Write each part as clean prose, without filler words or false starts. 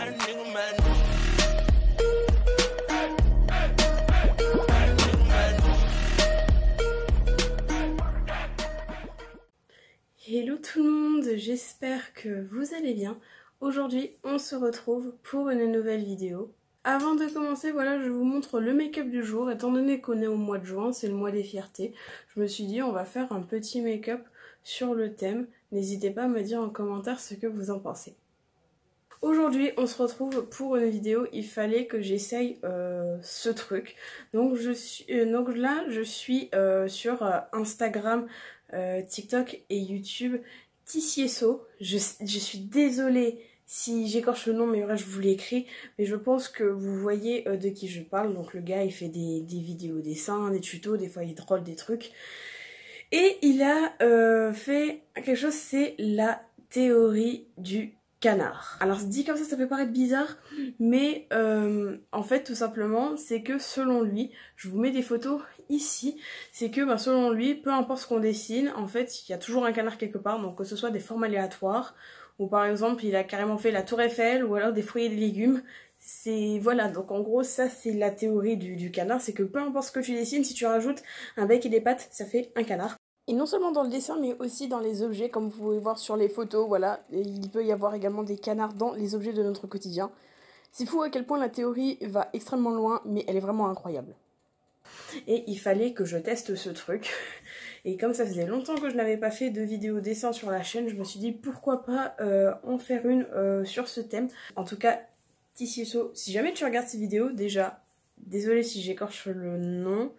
Hello tout le monde, j'espère que vous allez bien. Aujourd'hui, on se retrouve pour une nouvelle vidéo. Avant de commencer, voilà, je vous montre le make-up du jour. Étant donné qu'on est au mois de juin, c'est le mois des fiertés, je me suis dit on va faire un petit make-up sur le thème. N'hésitez pas à me dire en commentaire ce que vous en pensez. Aujourd'hui, on se retrouve pour une vidéo, il fallait que j'essaye ce truc. Donc là, je suis sur Instagram, TikTok et YouTube, Tissiesso. Je suis désolée si j'écorche le nom, mais bref, je vous l'ai écrit. Mais je pense que vous voyez de qui je parle. Donc le gars, il fait des vidéos dessins, des tutos, des fois il troll des trucs. Et il a fait quelque chose, c'est la théorie du canard. Alors dit comme ça peut paraître bizarre, mais en fait tout simplement c'est que selon lui, je vous mets des photos ici, c'est que selon lui, peu importe ce qu'on dessine, en fait il y a toujours un canard quelque part, donc que ce soit des formes aléatoires, ou par exemple il a carrément fait la tour Eiffel, ou alors des fruits et des légumes. C'est voilà, donc en gros ça c'est la théorie du canard, c'est que peu importe ce que tu dessines, si tu rajoutes un bec et des pattes, ça fait un canard. Et non seulement dans le dessin, mais aussi dans les objets, comme vous pouvez voir sur les photos, voilà. Et il peut y avoir également des canards dans les objets de notre quotidien. C'est fou à quel point la théorie va extrêmement loin, mais elle est vraiment incroyable. Et il fallait que je teste ce truc. Et comme ça faisait longtemps que je n'avais pas fait de vidéo dessin sur la chaîne, je me suis dit pourquoi pas en faire une sur ce thème. En tout cas, Tissiesso, si jamais tu regardes ces vidéos, déjà, désolée si j'écorche le nom,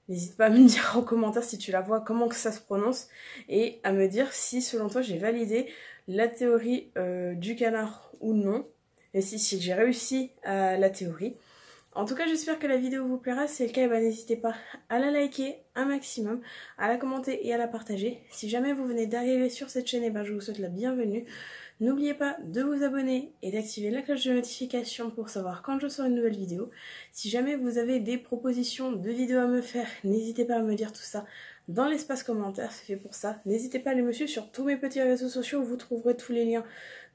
n'hésite pas à me dire en commentaire si tu la vois, comment que ça se prononce, et à me dire si selon toi j'ai validé la théorie du canard ou non, et si j'ai réussi à la théorie. En tout cas j'espère que la vidéo vous plaira, si c'est le cas n'hésitez pas à la liker un maximum, à la commenter et à la partager. Si jamais vous venez d'arriver sur cette chaîne, je vous souhaite la bienvenue. N'oubliez pas de vous abonner et d'activer la cloche de notification pour savoir quand je sors une nouvelle vidéo. Si jamais vous avez des propositions de vidéos à me faire, n'hésitez pas à me dire tout ça dans l'espace commentaire, c'est fait pour ça. N'hésitez pas à aller me suivre sur tous mes petits réseaux sociaux, vous trouverez tous les liens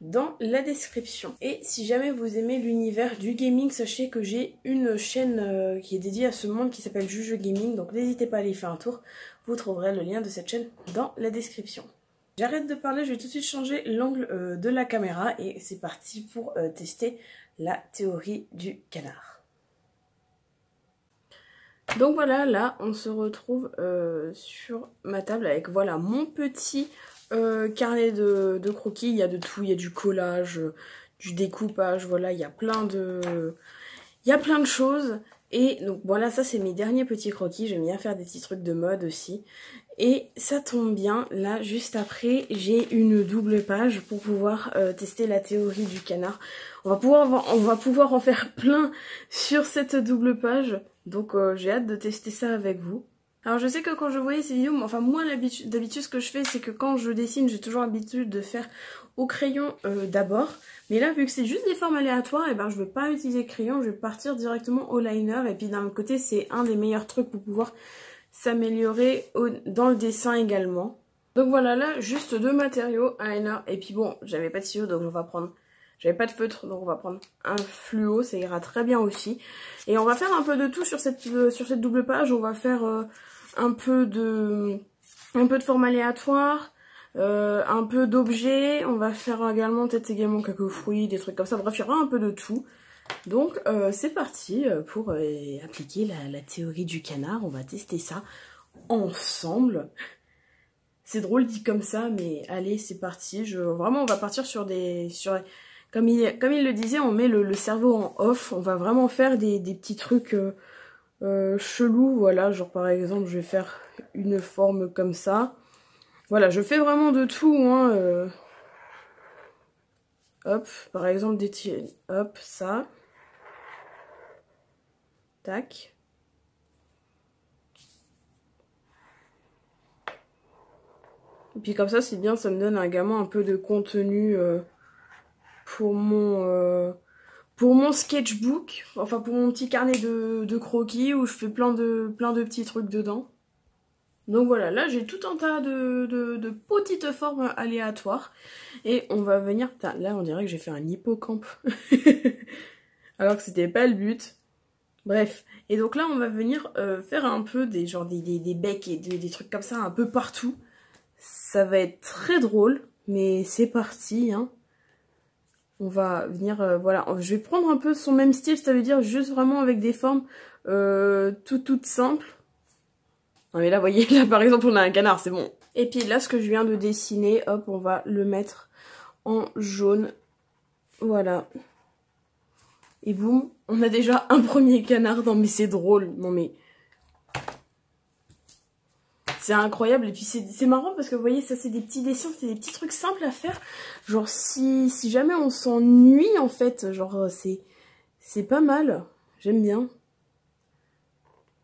dans la description. Et si jamais vous aimez l'univers du gaming, sachez que j'ai une chaîne qui est dédiée à ce monde qui s'appelle Juju Gaming, donc n'hésitez pas à aller y faire un tour, vous trouverez le lien de cette chaîne dans la description. J'arrête de parler, je vais tout de suite changer l'angle de la caméra et c'est parti pour tester la théorie du canard. Donc voilà, là on se retrouve sur ma table avec voilà mon petit carnet de croquis. Il y a de tout, il y a du collage, du découpage, voilà, il y a plein de choses. Et donc voilà, ça c'est mes derniers petits croquis, j'aime bien faire des petits trucs de mode aussi. Et ça tombe bien, là juste après j'ai une double page pour pouvoir tester la théorie du canard. On va pouvoir en faire plein sur cette double page, donc j'ai hâte de tester ça avec vous. Alors je sais que quand je voyais ces vidéos, enfin moi d'habitude ce que je fais c'est que quand je dessine j'ai toujours l'habitude de faire au crayon d'abord. Mais là vu que c'est juste des formes aléatoires, et je vais pas utiliser crayon, je vais partir directement au liner. Et puis d'un autre côté c'est un des meilleurs trucs pour pouvoir s'améliorer dans le dessin également. Donc voilà, là juste deux matériaux, un liner et puis bon j'avais pas de stylo donc on va prendre, j'avais pas de feutre donc on va prendre un fluo, ça ira très bien aussi. Et on va faire un peu de tout sur cette double page, on va faire un peu de forme aléatoire, un peu d'objets, on va faire également peut-être également quelques fruits, des trucs comme ça, bref il y aura un peu de tout. Donc c'est parti pour appliquer la théorie du canard, on va tester ça ensemble. C'est drôle dit comme ça, mais allez c'est parti, vraiment on va partir comme il le disait, on met le cerveau en off, on va vraiment faire des petits trucs chelous, voilà, genre par exemple je vais faire une forme comme ça. Voilà, je fais vraiment de tout, hein. Hop, par exemple hop, ça. Tac. Et puis comme ça c'est bien, ça me donne également un peu de contenu pour mon sketchbook, enfin pour mon petit carnet de croquis où je fais plein de petits trucs dedans. Donc voilà, là j'ai tout un tas de petites formes aléatoires. Et on va venir... Putain, là on dirait que j'ai fait un hippocampe. Alors que c'était pas le but. Bref. Et donc là on va venir faire un peu des becs et des trucs comme ça un peu partout. Ça va être très drôle. Mais c'est parti, hein. On va venir... voilà, je vais prendre un peu son même style, ça veut dire juste vraiment avec des formes toutes simples. Non mais là, vous voyez, là par exemple, on a un canard, c'est bon. Et puis là, ce que je viens de dessiner, hop, on va le mettre en jaune. Voilà. Et boum, on a déjà un premier canard. Non mais c'est drôle, non mais... C'est incroyable. Et puis c'est marrant parce que vous voyez, ça c'est des petits dessins, c'est des petits trucs simples à faire. Genre si jamais on s'ennuie en fait, genre c'est pas mal. J'aime bien.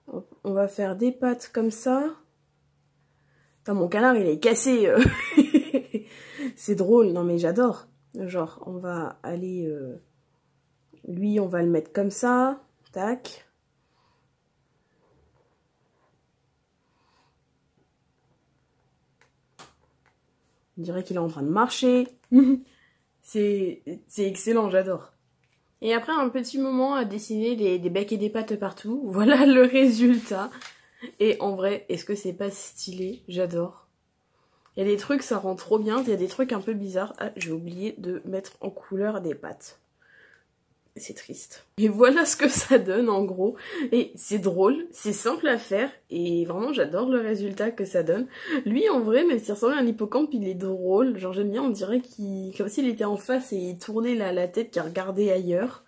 Hop, on va faire des pattes comme ça. Putain, mon canard il est cassé. C'est drôle, non mais j'adore. Genre on va aller... lui on va le mettre comme ça. Tac. On dirait qu'il est en train de marcher. C'est excellent, j'adore. Et après un petit moment à dessiner des becs et des pattes partout. Voilà le résultat. Et en vrai, est-ce que c'est pas stylé? J'adore. Il y a des trucs, ça rend trop bien. Il y a des trucs un peu bizarres. Ah, j'ai oublié de mettre en couleur des pattes. C'est triste. Et voilà ce que ça donne en gros. Et c'est drôle, c'est simple à faire. Et vraiment j'adore le résultat que ça donne. Lui en vrai, même s'il ressemble à un hippocampe, il est drôle. Genre j'aime bien, on dirait qu'il... comme s'il était en face et il tournait la tête, qu'il regardait ailleurs.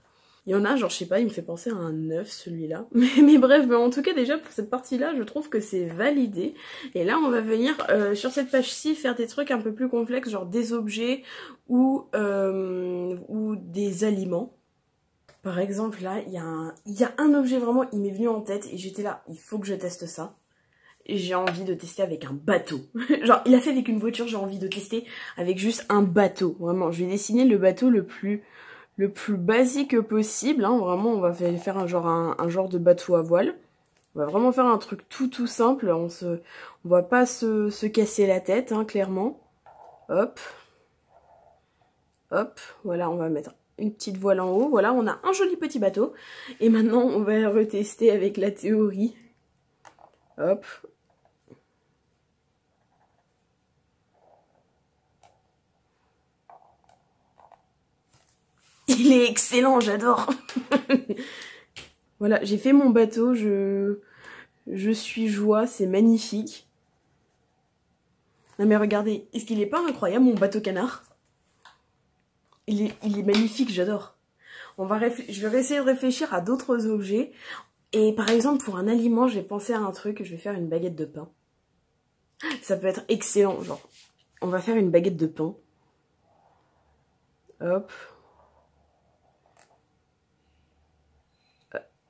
Il y en a, genre je sais pas, il me fait penser à un œuf celui-là. Mais bref, en tout cas déjà pour cette partie-là, je trouve que c'est validé. Et là on va venir sur cette page-ci faire des trucs un peu plus complexes, genre des objets ou des aliments. Par exemple, là, il y a un objet vraiment, il m'est venu en tête et j'étais là, il faut que je teste ça. J'ai envie de tester avec un bateau. Genre, il a fait avec une voiture, j'ai envie de tester avec juste un bateau. Vraiment, je vais dessiner le bateau le plus basique possible. Hein. Vraiment, on va faire un genre de bateau à voile. On va vraiment faire un truc tout simple. On va pas se casser la tête, hein, clairement. Hop. Hop. Voilà, on va mettre une petite voile en haut. Voilà, on a un joli petit bateau. Et maintenant, on va retester avec la théorie. Hop. Il est excellent, j'adore. Voilà, j'ai fait mon bateau. Je suis joie, c'est magnifique. Non mais regardez, est-ce qu'il est pas incroyable mon bateau canard? Il est magnifique, j'adore. Je vais essayer de réfléchir à d'autres objets. Et par exemple, pour un aliment, j'ai pensé à un truc, je vais faire une baguette de pain. Ça peut être excellent, genre. On va faire une baguette de pain. Hop.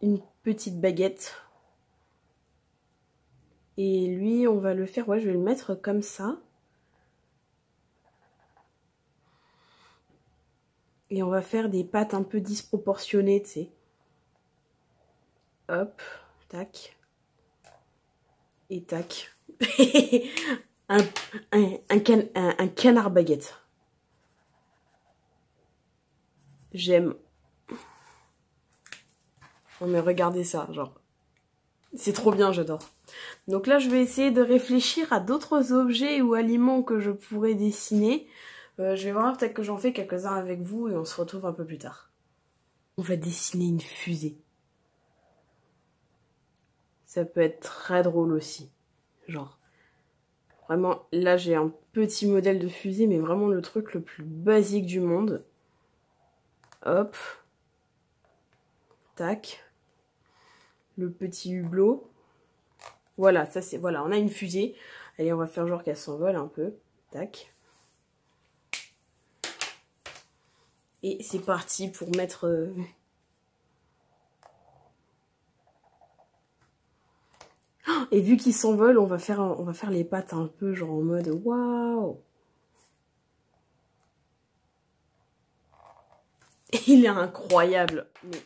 Une petite baguette. Et lui, on va le faire, ouais, je vais le mettre comme ça. Et on va faire des pattes un peu disproportionnées, tu sais. Hop, tac. Et tac. un canard baguette. J'aime. Oh mais regardez ça, genre. C'est trop bien, j'adore. Donc là, je vais essayer de réfléchir à d'autres objets ou aliments que je pourrais dessiner. Je vais voir, peut-être que j'en fais quelques-uns avec vous et on se retrouve un peu plus tard. On va dessiner une fusée. Ça peut être très drôle aussi. Genre, vraiment, là j'ai un petit modèle de fusée, mais vraiment le truc le plus basique du monde. Hop. Tac. Le petit hublot. Voilà, ça c'est... Voilà, on a une fusée. Allez, on va faire genre qu'elle s'envole un peu. Tac. Et c'est parti pour mettre... Et vu qu'il s'envole, on va faire les pattes un peu genre en mode waouh. Il est incroyable, mais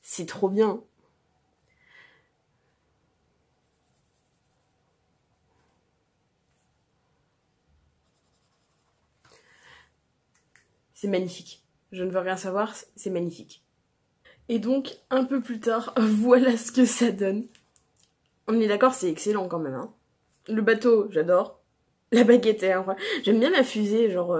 c'est trop bien. c'est magnifique. Je ne veux rien savoir, c'est magnifique. Et donc, un peu plus tard, voilà ce que ça donne. On est d'accord, c'est excellent quand même, hein. Le bateau, j'adore. La baguette est incroyable. J'aime bien la fusée, genre...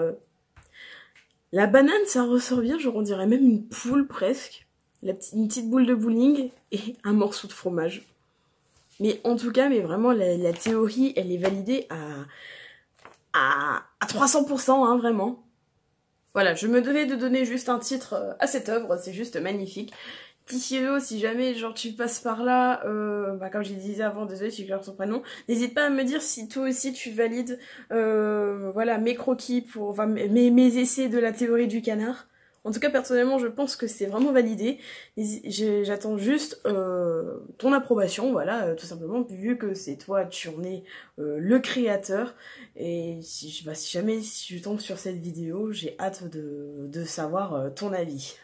La banane, ça ressort bien, genre on dirait même une poule presque. Une petite boule de bowling et un morceau de fromage. Mais en tout cas, mais vraiment, la théorie, elle est validée à 300%, hein, vraiment. Voilà, je me devais de donner juste un titre à cette œuvre, c'est juste magnifique. Tissiello, si jamais genre tu passes par là, comme je le disais avant, désolé si je perds son prénom, n'hésite pas à me dire si toi aussi tu valides voilà, mes croquis pour enfin mes essais de la théorie du canard. En tout cas, personnellement, je pense que c'est vraiment validé. J'attends juste ton approbation, voilà, tout simplement, vu que c'est toi, tu en es le créateur. Et si jamais je tombe sur cette vidéo, j'ai hâte de savoir ton avis.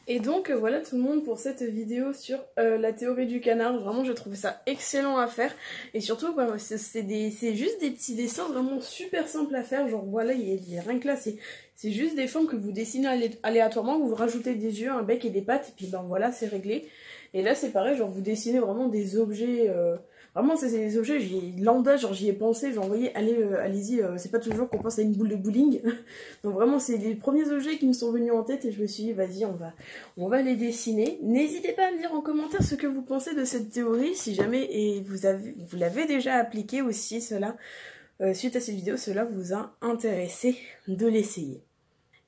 Et donc voilà tout le monde pour cette vidéo sur la théorie du canard. Vraiment, j'ai trouvé ça excellent à faire. Et surtout, bah, c'est juste des petits dessins vraiment super simples à faire. Genre voilà, il y a rien que là, c'est juste des formes que vous dessinez aléatoirement. Vous rajoutez des yeux, un bec et des pattes. Et puis ben voilà, c'est réglé. Et là, c'est pareil, genre vous dessinez vraiment des objets... Vraiment, c'est des objets, lambda, genre j'y ai pensé, j'ai envoyé, allez-y, c'est pas toujours qu'on pense à une boule de bowling. Donc vraiment, c'est les premiers objets qui me sont venus en tête et je me suis dit, vas-y, on va les dessiner. N'hésitez pas à me dire en commentaire ce que vous pensez de cette théorie, si jamais vous l'avez déjà appliqué aussi, cela, suite à cette vidéo, cela vous a intéressé de l'essayer.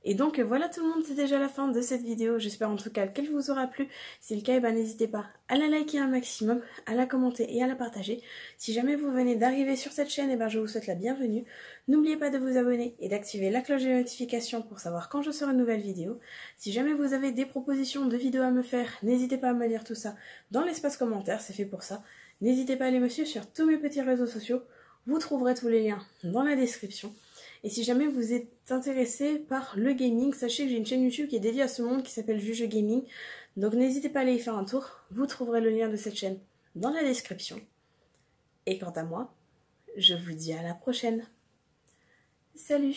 Et donc voilà tout le monde, c'est déjà la fin de cette vidéo. J'espère en tout cas qu'elle vous aura plu. Si c'est le cas, eh ben, n'hésitez pas à la liker un maximum, à la commenter et à la partager. Si jamais vous venez d'arriver sur cette chaîne, eh ben, je vous souhaite la bienvenue. N'oubliez pas de vous abonner et d'activer la cloche de notification pour savoir quand je sors une nouvelle vidéo. Si jamais vous avez des propositions de vidéos à me faire, n'hésitez pas à me dire tout ça dans l'espace commentaire, c'est fait pour ça. N'hésitez pas à aller me suivre sur tous mes petits réseaux sociaux. Vous trouverez tous les liens dans la description. Et si jamais vous êtes intéressé par le gaming, sachez que j'ai une chaîne YouTube qui est dédiée à ce monde qui s'appelle Juge Gaming. Donc n'hésitez pas à aller y faire un tour. Vous trouverez le lien de cette chaîne dans la description. Et quant à moi, je vous dis à la prochaine. Salut!